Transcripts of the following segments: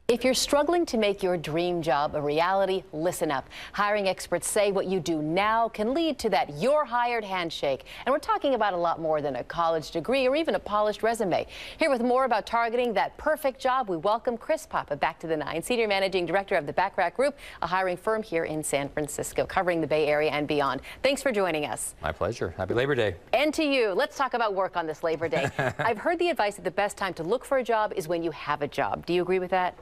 If you're struggling to make your dream job a reality, listen up. Hiring experts say what you do now can lead to that "you're hired" handshake. And we're talking about a lot more than a college degree or even a polished resume. Here with more about targeting that perfect job, we welcome Chris Papa back to the 9, Senior Managing Director of the Bachrach Group, a hiring firm here in San Francisco, covering the Bay Area and beyond. Thanks for joining us. My pleasure. Happy Labor Day. And to you. Let's talk about work on this Labor Day. I've heard the advice that the best time to look for a job is when you have a job. Do you agree with that?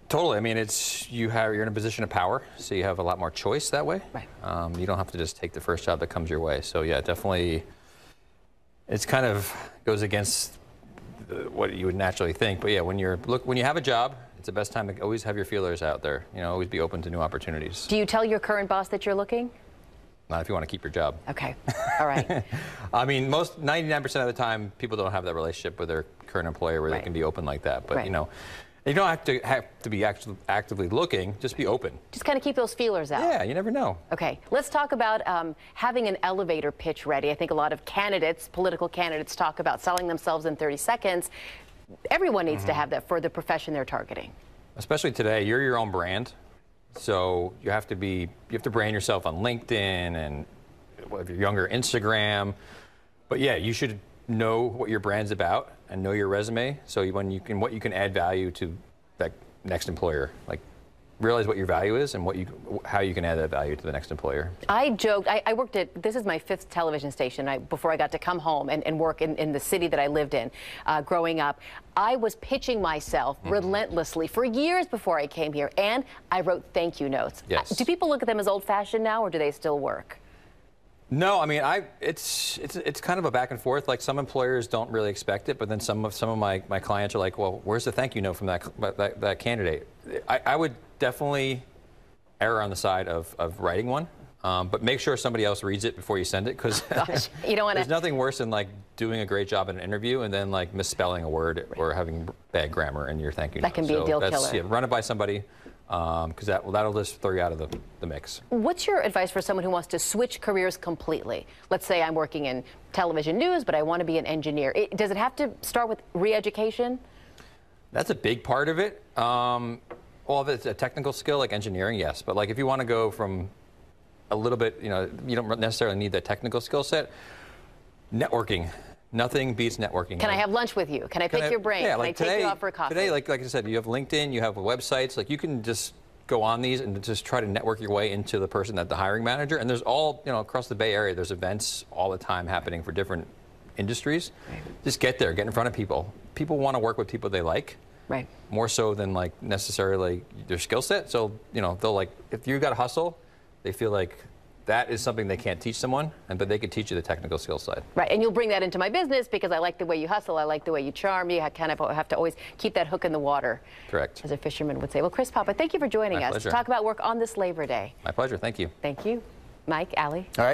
Totally. I mean, you're in a position of power, so you have a lot more choice that way. Right. You don't have to just take the first job that comes your way. So yeah, definitely, it's kind of goes against what you would naturally think. But yeah, when you have a job, it's the best time to always have your feelers out there. You know, always be open to new opportunities. Do you tell your current boss that you're looking? Not if you want to keep your job. Okay. All right. I mean, 99% of the time, people don't have that relationship with their current employer where they can be open like that. But you know. You don't have to be actively looking, just be open. Just kind of keep those feelers out. Yeah, you never know. Okay, let's talk about having an elevator pitch ready. I think a lot of candidates, political candidates, talk about selling themselves in 30 seconds. Everyone needs to have that for the profession they're targeting. Especially today, you're your own brand. So you have to brand yourself on LinkedIn and if you're younger, Instagram. But yeah, you should know what your brand's about and know your resume, so what you can add value to that next employer. Like, realize what your value is and how you can add that value to the next employer. I joked, I worked at, this is my 5th television station before I got to come home and work in the city that I lived in growing up. I was pitching myself relentlessly for years before I came here, and I wrote thank you notes. Yes. Do people look at them as old-fashioned now, or do they still work? No, I mean, it's kind of a back and forth. Like, some employers don't really expect it, but then some of my clients are like, well, where's the thank you note from that candidate? I would definitely err on the side of writing one, but make sure somebody else reads it before you send it, because you don't want to. There's nothing worse than like doing a great job in an interview and then like misspelling a word or having bad grammar in your thank you note. That can be a deal killer. Yeah, run it by somebody. Because that'll just throw you out of the mix. What's your advice for someone who wants to switch careers completely? Let's say I'm working in television news, but I want to be an engineer. Does it have to start with re-education? That's a big part of it. Well, if it's a technical skill like engineering, yes. But like if you want to go from a little bit, you don't necessarily need that technical skill set. Networking. Nothing beats networking. Can I have lunch with you? Can I pick your brain? Yeah, like Can I take you out for a coffee? Today, like I said, you have LinkedIn, you have websites. Like, you can just go on these and just try to network your way into the person that the hiring manager. And there's all, across the Bay Area, there's events all the time happening for different industries. Right. Just get there, get in front of people. People want to work with people they like. Right. More so than like necessarily their skill set. So, they'll like, if you got to hustle, they feel like that is something they can't teach someone, but they could teach you the technical skill side. Right, and you'll bring that into my business because I like the way you hustle, I like the way you charm. You kind of have to always keep that hook in the water. Correct. As a fisherman would say. Well, Chris Papa, thank you for joining us to talk about work on this Labor Day. My pleasure, thank you. Thank you. Mike, Allie. All right.